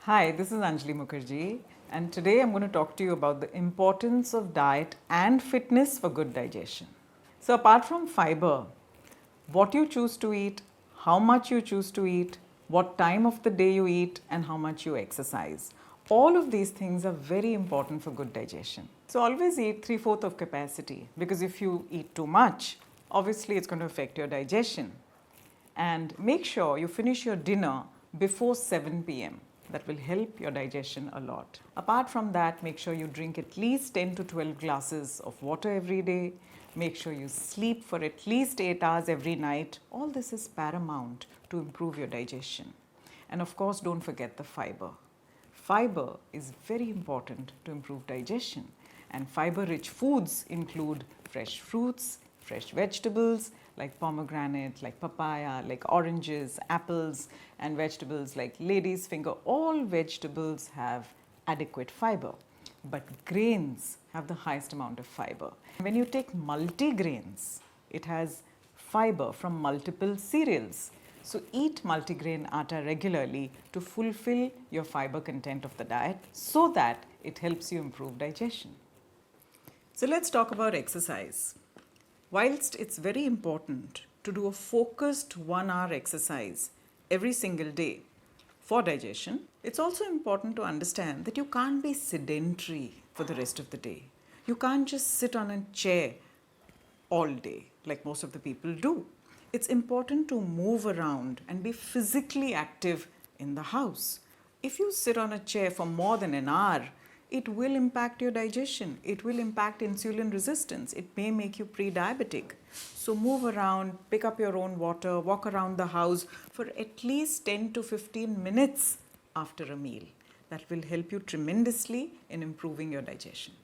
Hi, this is Anjali Mukherjee, and today I'm going to talk to you about the importance of diet and fitness for good digestion. So, apart from fiber, what you choose to eat, how much you choose to eat, what time of the day you eat, and how much you exercise. All of these things are very important for good digestion. So, always eat 3/4 of capacity, because if you eat too much, obviously it's going to affect your digestion. And make sure you finish your dinner before 7 p.m. That will help your digestion a lot. Apart from that, make sure you drink at least 10 to 12 glasses of water every day. Make sure you sleep for at least 8 hours every night. All this is paramount to improve your digestion. And of course, don't forget the fiber. Fiber is very important to improve digestion. And fiber-rich foods include fresh fruits, fresh vegetables like pomegranate, like papaya, like oranges, apples, and vegetables like lady's finger. All vegetables have adequate fiber, but grains have the highest amount of fiber. When you take multigrains, it has fiber from multiple cereals. So eat multigrain atta regularly to fulfill your fiber content of the diet so that it helps you improve digestion. So let's talk about exercise. Whilst it's very important to do a focused 1 hour exercise every single day for digestion, it's also important to understand that you can't be sedentary for the rest of the day. You can't just sit on a chair all day like most of the people do. It's important to move around and be physically active in the house. If you sit on a chair for more than an hour, it will impact your digestion. It will impact insulin resistance. It may make you pre-diabetic. So move around, pick up your own water, walk around the house for at least 10 to 15 minutes after a meal. That will help you tremendously in improving your digestion.